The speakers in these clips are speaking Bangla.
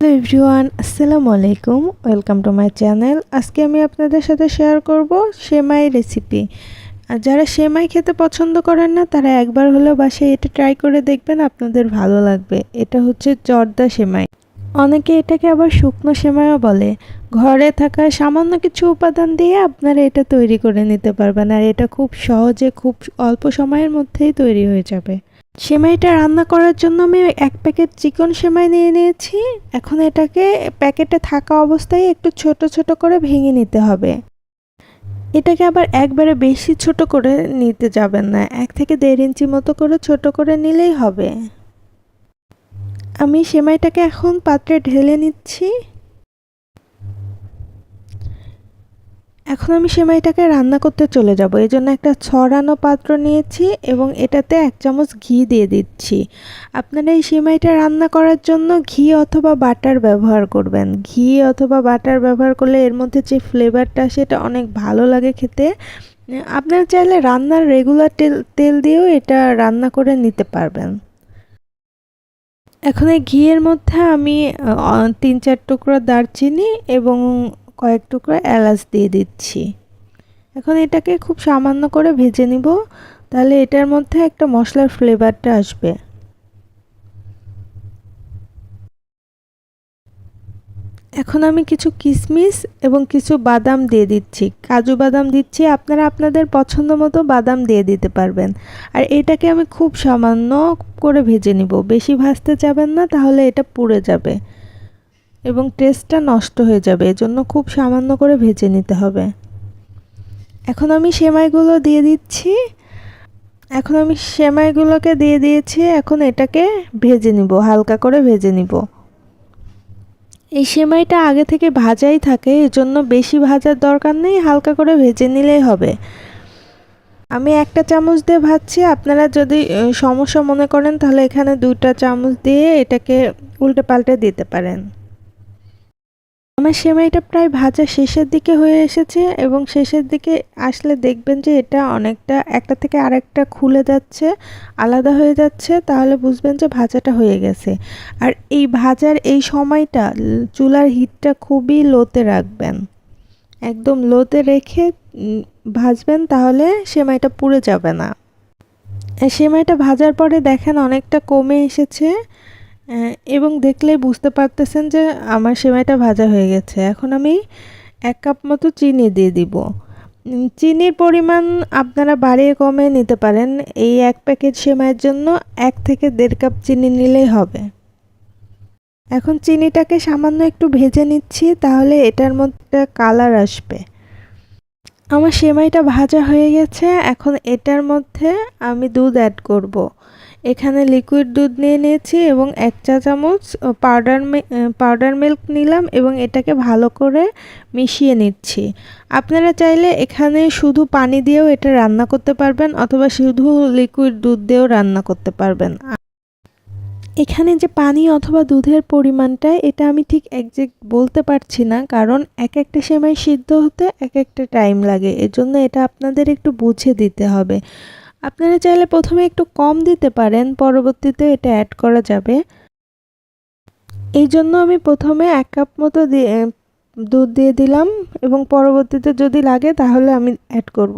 হ্যালো এভরিওয়ান, আসসালামু আলাইকুম। Welcome to my channel. আজকে আমি আপনাদের সাথে শেয়ার করব সেমাই রেসিপি। আর যারা সেমাই খেতে পছন্দ করেন না তারা একবার হলেও বাসায় এটা ট্রাই করে দেখবেন, আপনাদের ভালো লাগবে। এটা হচ্ছে জর্দা সেমাই, অনেকে এটাকে আবার শুকনো সেমাইও বলে। ঘরে থাকা সামান্য কিছু উপাদান দিয়ে আপনারা এটা তৈরি করে নিতে পারবেন, আর এটা খুব সহজে খুব অল্প সময়ের মধ্যেই তৈরি হয়ে যাবে। সেমাইটা রান্না করার জন্য আমি এক প্যাকেট চিকন সেমাই নিয়ে নিয়েছি। এখন এটাকে প্যাকেটে থাকা অবস্থায় একটু ছোট ছোট করে ভেঙে নিতে হবে। এটাকে আবার একবারে বেশি ছোট করে নিতে যাবেন না, 1 থেকে 1.5 ইঞ্চি মতো করে ছোট করে নিলেই হবে। আমি সেমাইটাকে এখন পাত্রে ঢেলে নিচ্ছি। এখন আমি সেমাইটাকে রান্না করতে চলে যাব। এই জন্য একটা ছড়ানো পাত্র নিয়েছি এবং এটাতে 1 চামচ ঘি দিয়ে দিচ্ছি। আপনারা এই সেমাইটা রান্না করার জন্য ঘি অথবা বাটার ব্যবহার করবেন। ঘি অথবা বাটার ব্যবহার করলে এর মধ্যে যে ফ্লেভারটা সেটা অনেক ভালো লাগে খেতে। আপনারা চাইলে রান্নার রেগুলার তেল দিয়েও এটা রান্না করে নিতে পারবেন। এখন এই ঘিয়ের মধ্যে আমি 3-4 টুকরো দারচিনি এবং কয়েক টুকরো এলাচ দিয়ে দিচ্ছি। এখন এটাকে খুব সামান্য করে ভেজে নিব, তাহলে এটার মধ্যে একটা মশলার ফ্লেভারটা আসবে। এখন আমি কিছু কিশমিশ এবং কিছু বাদাম দিয়ে দিচ্ছি, কাজু বাদাম দিচ্ছি। আপনারা আপনাদের পছন্দ মতো বাদাম দিয়ে দিতে পারবেন। আর এটাকে আমি খুব সামান্য করে ভেজে নিব, বেশি ভাজতে যাবেন না, তাহলে এটা পুড়ে যাবে এবং টেস্টটা নষ্ট হয়ে যাবে। এজন্য খুব সামান্য করে ভেজে নিতে হবে। এখন আমি সেমাইগুলো দিয়ে দিচ্ছি। সেমাইগুলোকে দিয়ে দিয়েছি। এখন এটাকে ভেজে নিব, হালকা করে ভেজে নিব। এই সেমাইটা আগে থেকে ভাজাই থাকে, এজন্য বেশি ভাজার দরকার নেই, হালকা করে ভেজে নিলেই হবে। আমি 1 চামচ দিয়ে ভাজছি। আপনারা যদি সমস্যা মনে করেন তাহলে এখানে 2 চামচ দিয়ে এটাকে উল্টে পাল্টে দিতে পারেন। আমার সেমাইটা প্রায় ভাজা শেষের দিকে হয়ে এসেছে এবং শেষের দিকে আসলে দেখবেন যে এটা অনেকটা একটা থেকে আরেকটা খুলে যাচ্ছে, আলাদা হয়ে যাচ্ছে, তাহলে বুঝবেন যে ভাজাটা হয়ে গেছে। আর এই ভাজার এই সময়টা চুলার হিটটা খুবই লোতে রাখবেন, একদম লোতে রেখে ভাজবেন, তাহলে সেমাইটা পুড়ে যাবে না। সেমাইটা ভাজার পরে দেখেন অনেকটা কমে এসেছে এবং দেখলেই বুঝতে পারতেছেন যে আমার সেমাইটা ভাজা হয়ে গেছে। এখন আমি 1 কাপ মতো চিনি দিয়ে দিব। চিনির পরিমাণ আপনারা বাড়িয়ে কমিয়ে নিতে পারেন। এই 1 প্যাকেট সেমাইয়ের জন্য 1 থেকে 1.5 কাপ চিনি নিলেই হবে। এখন চিনিটাকে সামান্য একটু ভেজে নিচ্ছি, তাহলে এটার মধ্যে কালার আসবে। আমার সেমাইটা ভাজা হয়ে গেছে। এখন এটার মধ্যে আমি দুধ অ্যাড করব। এখানে লিকুইড দুধ নিয়ে নিয়েছি এবং 1 চা চামচ পাউডার মিল্ক নিলাম এবং এটাকে ভালো করে মিশিয়ে নিচ্ছি। আপনারা চাইলে এখানে শুধু পানি দিয়েও এটা রান্না করতে পারবেন অথবা শুধু লিকুইড দুধ দিয়েও রান্না করতে পারবেন। এখানে যে পানি অথবা দুধের পরিমাণটা এটা আমি ঠিক একজ্যাক্ট বলতে পারছি না, কারণ এক একটা সেমাই সিদ্ধ হতে এক একটা টাইম লাগে। এজন্য এটা আপনাদের একটু বুঝে দিতে হবে। আপনারা চাইলে প্রথমে একটু কম দিতে পারেন, পরবর্তীতে এটা অ্যাড করা যাবে। এই জন্য আমি প্রথমে 1 কাপ মতো দুধ দিয়ে দিলাম এবং পরবর্তীতে যদি লাগে তাহলে আমি অ্যাড করব।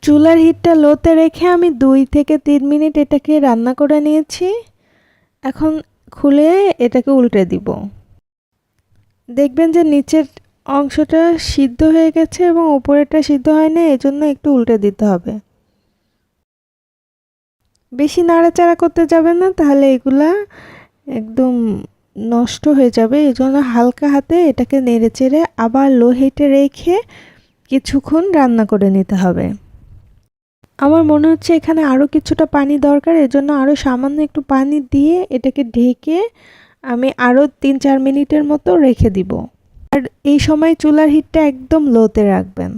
চুলার হিটটা লোতে রেখে আমি 2 থেকে 3 মিনিট এটাকে রান্না করে নিয়েছি। এখন খুলে এটাকে উল্টে দিব। দেখবেন যে নিচের অংশটা সিদ্ধ হয়ে গেছে এবং উপরেরটা সিদ্ধ হয় না, এজন্য একটু উল্টে দিতে হবে। বেশি নাড়াচাড়া করতে যাবেন না, তাহলে এগুলা একদম নষ্ট হয়ে যাবে। এজন্য হালকা হাতে এটাকে নেড়েচেড়ে আবার লো হিটে রেখে কিছুক্ষণ রান্না করে নিতে হবে। আমার মনে হচ্ছে এখানে আরও কিছুটা পানি দরকার, এজন্য আরও সামান্য একটু পানি দিয়ে এটাকে ঢেকে আমি আরও 3-4 মিনিটের মতো রেখে দিব। আর এই সময় চুলার হিটটা একদম লোতে রাখবেন।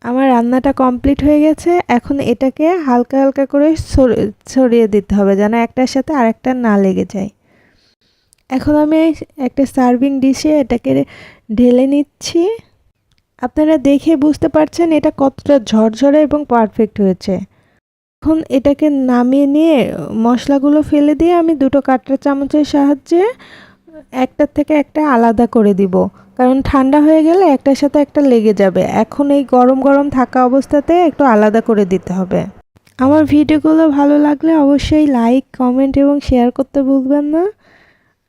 আমার রান্নাটা কমপ্লিট হয়ে গেছে। এখন এটাকে হালকা হালকা করে ছড়িয়ে দিতে হবে যেন একটার সাথে আরেকটা না লেগে যায়। এখন আমি একটা সার্ভিং ডিশে এটাকে ঢেলে নিচ্ছি। আপনারা দেখে বুঝতে পারছেন এটা কতটা ঝরঝরে এবং পারফেক্ট হয়েছে। এখন এটাকে নামিয়ে নিয়ে মশলাগুলো ফেলে দিয়ে আমি 2 কাঁটা চামচের সাহায্যে একটার থেকে একটা আলাদা করে দিব, কারণ ঠান্ডা হয়ে গেলে একটার সাথে একটা লেগে যাবে। এখন এই গরম গরম থাকা অবস্থাতে একটু আলাদা করে দিতে হবে। আমার ভিডিওগুলো ভালো লাগলে অবশ্যই লাইক, কমেন্ট এবং শেয়ার করতে ভুলবেন না।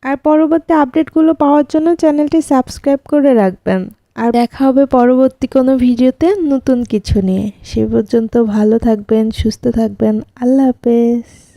আর পরবর্তী আপডেটগুলো পাওয়ার জন্য চ্যানেলটি সাবস্ক্রাইব করে রাখবেন। আর দেখা হবে পরবর্তী কোনো ভিডিওতে নতুন কিছু নিয়ে। সে পর্যন্ত ভালো থাকবেন, সুস্থ থাকবেন। আল্লাহ হাফেজ।